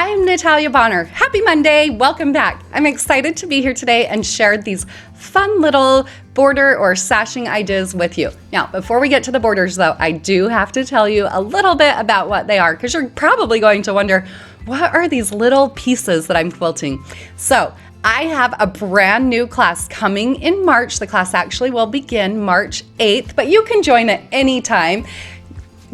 I'm Natalia Bonner. Happy Monday, welcome back. I'm excited to be here today and share these fun little border or sashing ideas with you. Now, before we get to the borders though, I do have to tell you a little bit about what they are because you're probably going to wonder, what are these little pieces that I'm quilting? So, I have a brand new class coming in March. The class actually will begin March 8th, but you can join at any time,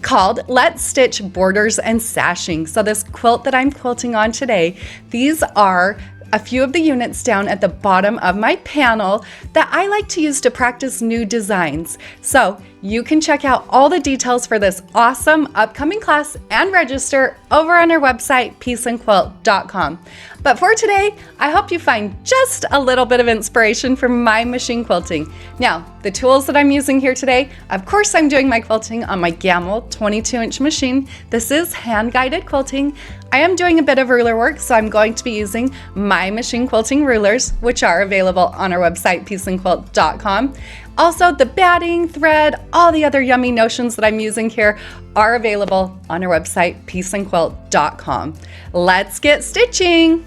called Let's Stitch Borders and Sashing. So this quilt that I'm quilting on today, these are a few of the units down at the bottom of my panel that I like to use to practice new designs. So you can check out all the details for this awesome upcoming class and register over on our website, peaceandquilt.com. But for today, I hope you find just a little bit of inspiration from my machine quilting. Now, the tools that I'm using here today, of course I'm doing my quilting on my Gamble 22-inch machine. This is hand-guided quilting. I am doing a bit of ruler work, so I'm going to be using my machine quilting rulers, which are available on our website, peaceandquilt.com. Also, the batting, thread, all the other yummy notions that I'm using here are available on our website, peaceandquilt.com. Let's get stitching!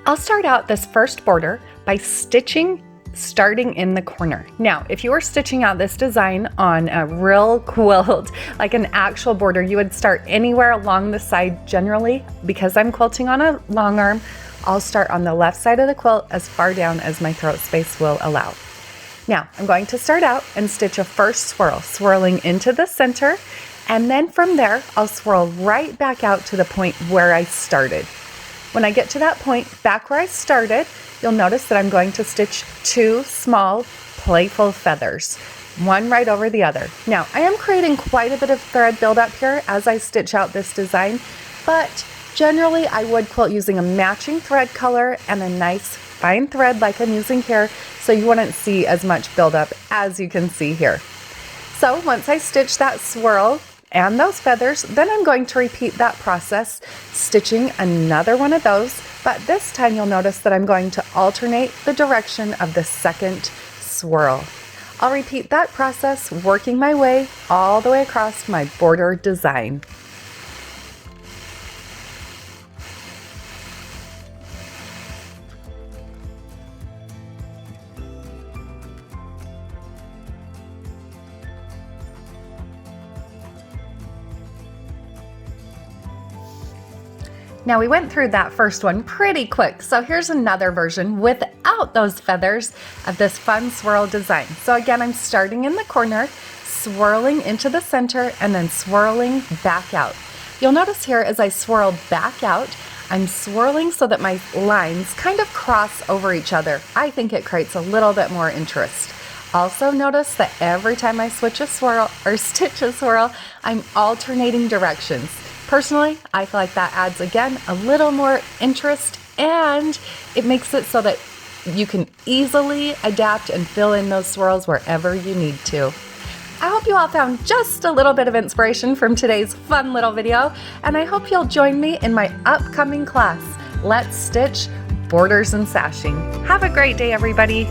I'll start out this first border by starting in the corner. Now, if you were stitching out this design on a real quilt, like an actual border, you would start anywhere along the side generally. Because I'm quilting on a long arm, I'll start on the left side of the quilt as far down as my throat space will allow. Now, I'm going to start out and stitch a first swirl, swirling into the center, and then from there, I'll swirl right back out to the point where I started. When I get to that point, back where I started, you'll notice that I'm going to stitch two small, playful feathers, one right over the other. Now, I am creating quite a bit of thread buildup here as I stitch out this design, but generally I would quilt using a matching thread color and a nice fine thread like I'm using here, so you wouldn't see as much buildup as you can see here. So once I stitch that swirl and those feathers, then I'm going to repeat that process, stitching another one of those, but this time you'll notice that I'm going to alternate the direction of the second swirl. I'll repeat that process, working my way all the way across my border design. Now we went through that first one pretty quick, so here's another version without those feathers of this fun swirl design. So again, I'm starting in the corner, swirling into the center, and then swirling back out. You'll notice here as I swirl back out, I'm swirling so that my lines kind of cross over each other. I think it creates a little bit more interest. Also notice that every time I switch a swirl or stitch a swirl, I'm alternating directions. Personally, I feel like that adds, again, a little more interest, and it makes it so that you can easily adapt and fill in those swirls wherever you need to. I hope you all found just a little bit of inspiration from today's fun little video, and I hope you'll join me in my upcoming class, Let's Stitch Borders and Sashing. Have a great day, everybody.